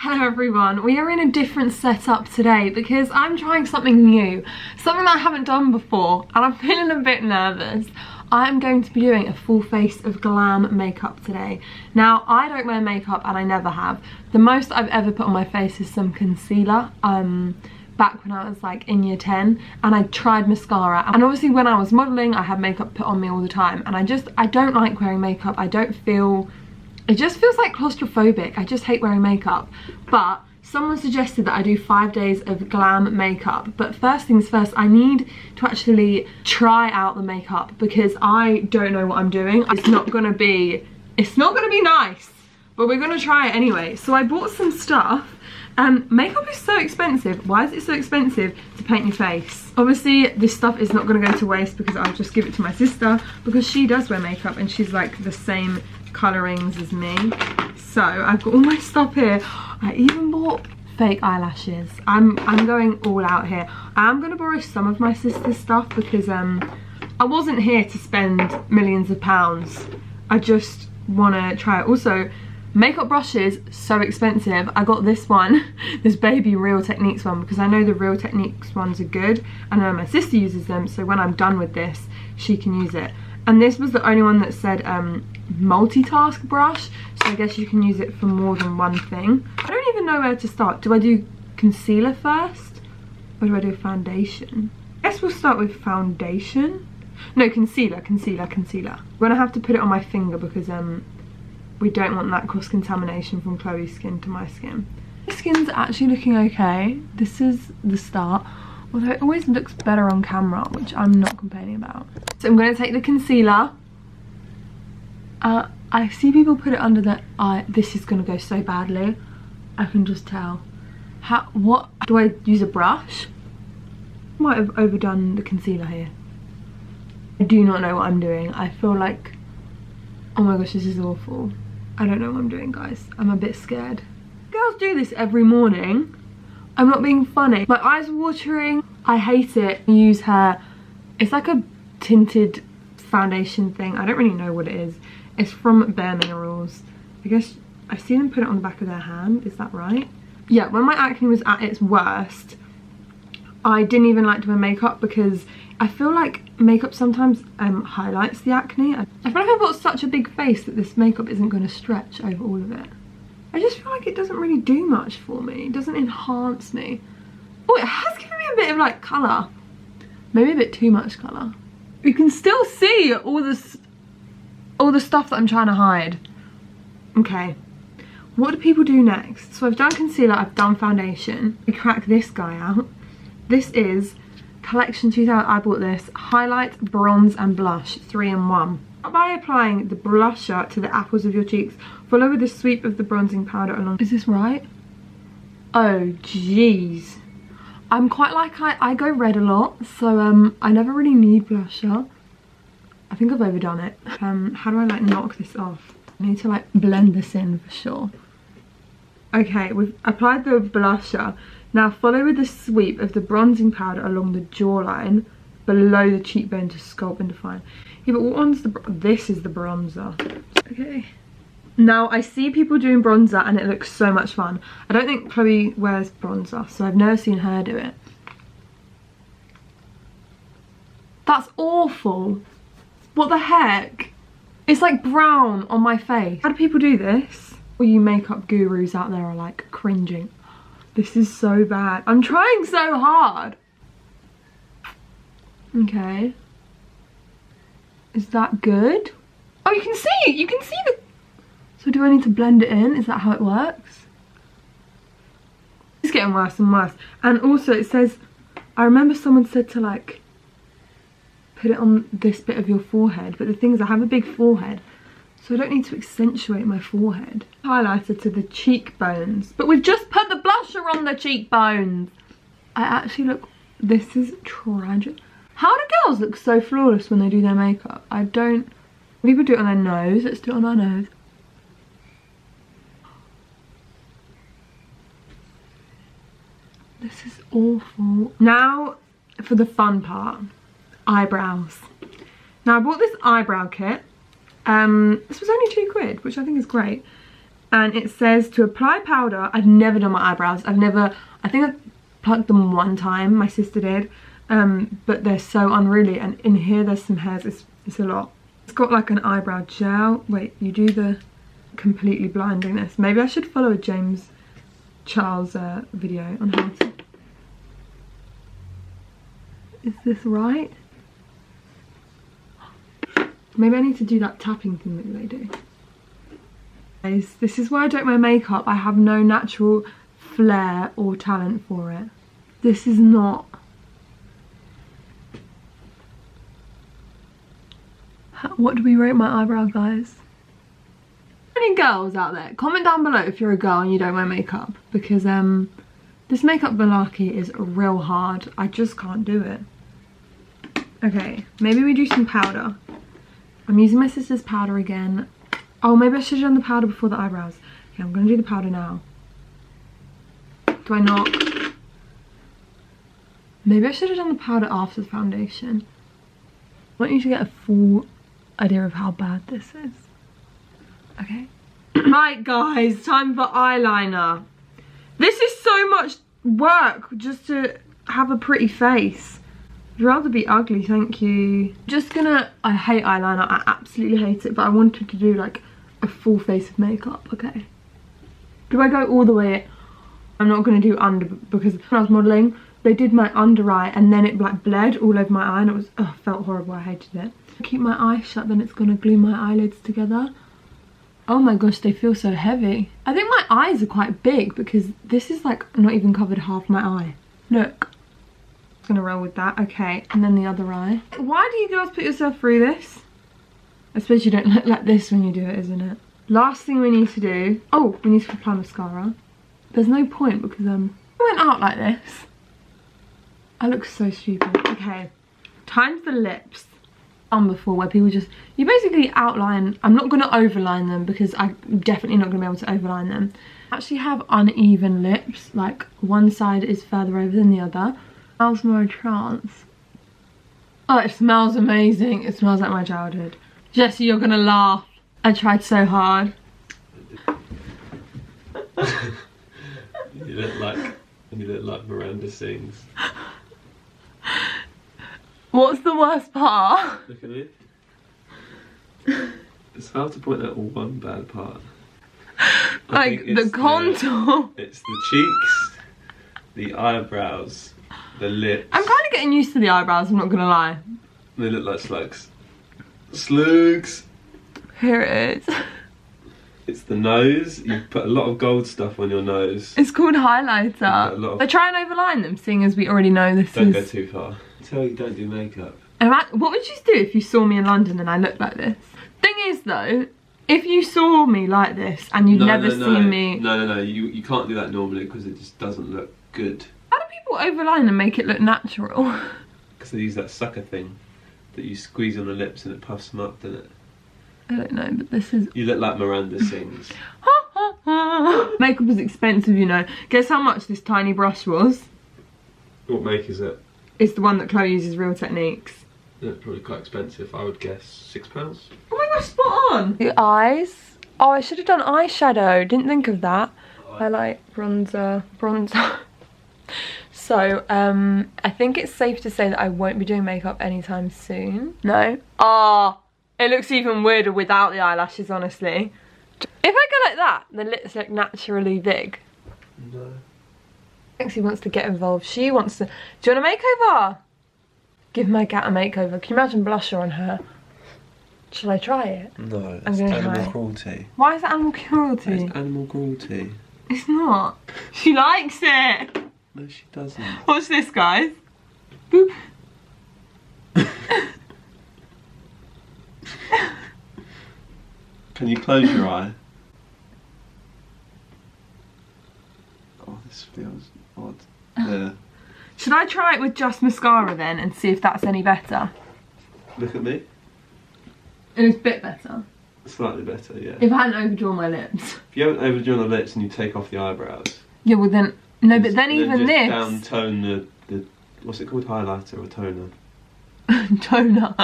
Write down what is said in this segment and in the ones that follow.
Hello everyone, we are in a different setup today because I'm trying something new, something that I haven't done before, and I'm feeling a bit nervous. I'm going to be doing a full face of glam makeup today. Now, I don't wear makeup and I never have. The most I've ever put on my face is some concealer, back when I was like in year 10, and I tried mascara, and obviously when I was modelling I had makeup put on me all the time, and I don't like wearing makeup. It just feels like claustrophobic. I just hate wearing makeup. But someone suggested that I do 5 days of glam makeup. But first things first, I need to actually try out the makeup because I don't know what I'm doing. It's not gonna be nice, but we're gonna try it anyway. So I bought some stuff. Makeup is so expensive. Why is it so expensive to paint your face? Obviously this stuff is not going to go to waste because I'll just give it to my sister because she does wear makeup and she's like the same colorings as me. So I've got all my stuff here. I even bought fake eyelashes. I'm going all out here. I am going to borrow some of my sister's stuff because I wasn't here to spend millions of pounds. I just want to try it. Also, makeup brushes, so expensive. I got this one, this baby Real Techniques one, because I know the Real Techniques ones are good. I know my sister uses them, so when I'm done with this, she can use it. And this was the only one that said multitask brush, so I guess you can use it for more than one thing. I don't even know where to start. Do I do concealer first, or do I do foundation? I guess we'll start with foundation. No, concealer. We're gonna have to put it on my finger because we don't want that cross-contamination from Chloe's skin to my skin. My skin's actually looking okay. This is the start, although it always looks better on camera, which I'm not complaining about. So I'm going to take the concealer. I see people put it under the eye. This is going to go so badly. I can just tell. What? Do I use a brush? Might have overdone the concealer here. I do not know what I'm doing. I feel like, oh my gosh, this is awful. I don't know what I'm doing, guys. I'm a bit scared. Girls do this every morning. I'm not being funny. My eyes are watering. I hate it. I use it's like a tinted foundation thing. I don't really know what it is. It's from Bare Minerals. I guess I've seen them put it on the back of their hand. Is that right? Yeah, when my acne was at its worst, I didn't even like to wear makeup because I feel like makeup sometimes highlights the acne. I feel like I've got such a big face that this makeup isn't going to stretch over all of it. I just feel like it doesn't really do much for me. It doesn't enhance me. Oh, it has given me a bit of like colour. Maybe a bit too much colour. You can still see all the stuff that I'm trying to hide. Okay. What do people do next? So I've done concealer, I've done foundation. We crack this guy out. This is Collection 2000. I bought this. Highlight, bronze and blush, 3-in-1. By applying the blusher to the apples of your cheeks, follow with the sweep of the bronzing powder along. Is this right? Oh jeez. I'm quite like, I go red a lot, so I never really need blusher. I think I've overdone it. How do I like knock this off? I need to like blend this in for sure. Okay, we've applied the blusher. Now follow with the sweep of the bronzing powder along the jawline below the cheekbone to sculpt and define. Yeah, but what one's this is the bronzer. Okay. Now I see people doing bronzer and it looks so much fun. I don't think Chloe wears bronzer, so I've never seen her do it. That's awful. What the heck? It's like brown on my face. How do people do this? All you makeup gurus out there are like cringing. This is so bad. I'm trying so hard. Okay. Is that good? Oh, you can see the... So do I need to blend it in? Is that how it works? It's getting worse and worse. And also it says, I remember someone said to like, put it on this bit of your forehead. But the thing is I have a big forehead, so I don't need to accentuate my forehead. Highlighter to the cheekbones. But we've just put the blusher on the cheekbones. I actually look, this is tragic. How do girls look so flawless when they do their makeup? I don't. People do it on their nose. Let's do it on our nose. This is awful. Now for the fun part. Eyebrows. Now I bought this eyebrow kit. This was only £2, which I think is great. And it says to apply powder. I've never done my eyebrows. I think I've plucked them one time, my sister did. But they're so unruly, and in here there's some hairs. It's a lot. It's got like an eyebrow gel. Wait, you do the completely blinding this. Maybe I should follow a James Charles video on how to. Is this right? Maybe I need to do that tapping thing that they do. Guys, this is why I don't wear makeup. I have no natural flair or talent for it. This is not. What do we rate my eyebrows, guys? Any girls out there, comment down below if you're a girl and you don't wear makeup, because this makeup malarkey is real hard. I just can't do it. Okay, maybe we do some powder. I'm using my sister's powder again. Oh, maybe I should have done the powder before the eyebrows. Okay, I'm gonna do the powder now. Do I not? Maybe I should have done the powder after the foundation. I want you to get a full idea of how bad this is. Okay. Right, guys, time for eyeliner. This is so much work just to have a pretty face. I'd rather be ugly, thank you. I hate eyeliner, I absolutely hate it, but I wanted to do like a full face of makeup, okay? Do I go all the way? I'm not gonna do under, because when I was modelling, they did my under eye and then it like bled all over my eye and it was, felt horrible, I hated it. Keep my eyes shut, then it's gonna glue my eyelids together. Oh my gosh, they feel so heavy. I think my eyes are quite big because this is like not even covered half my eye. Look. I'm gonna roll with that, okay. And then the other eye. Why do you girls put yourself through this? I suppose you don't look like this when you do it, isn't it? Last thing we need to do, we need to apply mascara. There's no point because I went out like this. I look so stupid. Okay, time for the lips. Before where people just, you basically outline. I'm not going to overline them because I'm definitely not going to be able to overline them. I actually have uneven lips, like one side is further over than the other. It smells more trance. Oh, it smells amazing. It smells like my childhood. Jessie, you're gonna laugh. I tried so hard. You look like Miranda sings. What's the worst part? Look at me. It's hard to point out one bad part. Like the contour. It's the cheeks, the eyebrows, the lips. I'm kind of getting used to the eyebrows, I'm not gonna lie. They look like slugs. Slugs! Here it is. It's the nose. You put a lot of gold stuff on your nose. It's called highlighter. I try and overline them, seeing as we already know this Don't go too far. Tell you don't do makeup. What would you do if you saw me in London and I looked like this? Thing is though, if you saw me like this and you'd never seen me... No, you can't do that normally because it just doesn't look good. How do people overline and make it look natural? Because they use that sucker thing that you squeeze on the lips and it puffs them up, doesn't it? I don't know, but this is... You look like Miranda sings. Makeup is expensive, you know. Guess how much this tiny brush was? What make is it? It's the one that Chloe uses, Real Techniques. Yeah, probably quite expensive. I would guess £6. Oh my gosh, spot on! The eyes. Oh, I should have done eyeshadow. Didn't think of that. Highlight, bronzer. So, I think it's safe to say that I won't be doing makeup anytime soon. No? It looks even weirder without the eyelashes, honestly. If I go like that, the lips look naturally big. No. Lexi wants to get involved. She wants to... Do you want a makeover? Give my cat a makeover. Can you imagine blusher on her? Shall I try it? No, that's animal cruelty. Why is that animal cruelty? It's animal cruelty. It's not. She likes it. No, she doesn't. Watch this, guys. Boop. Can you close your eye? Oh, this feels odd. Yeah. Should I try it with just mascara then and see if that's any better? Look at me. It was a bit better. Slightly better, yeah. If I hadn't overdrawn my lips. If you haven't overdrawn the lips and you take off the eyebrows. Yeah, well then... No, but then even this... downtone the... What's it called? Highlighter or toner? Toner.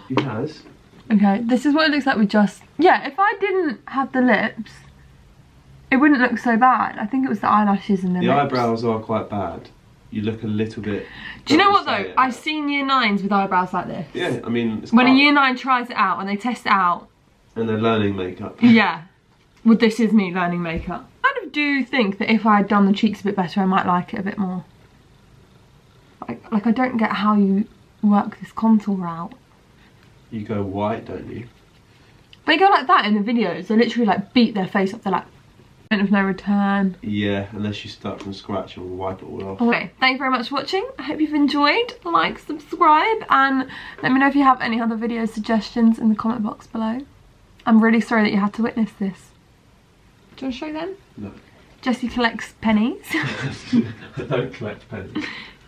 He has. Okay, this is what it looks like with just... Yeah, if I didn't have the lips, it wouldn't look so bad. I think it was the eyelashes and the lips. eyebrows are quite bad. You look a little bit... Do you know what though? I've seen year 9s with eyebrows like this. Yeah, I mean... It's when a year 9 tries it out, when they test it out. And they're learning makeup. Yeah. Well, this is me learning makeup. I kind of do think that if I had done the cheeks a bit better, I might like it a bit more. Like I don't get how you work this contour out. You go white, don't you? They go like that in the videos. They literally like beat their face up. They're like, point of no return. Yeah, unless you start from scratch and wipe it all off. Okay, thank you very much for watching. I hope you've enjoyed. Like, subscribe, and let me know if you have any other video suggestions in the comment box below. I'm really sorry that you had to witness this. Do you want to show them? No. Jessie collects pennies. I don't collect pennies.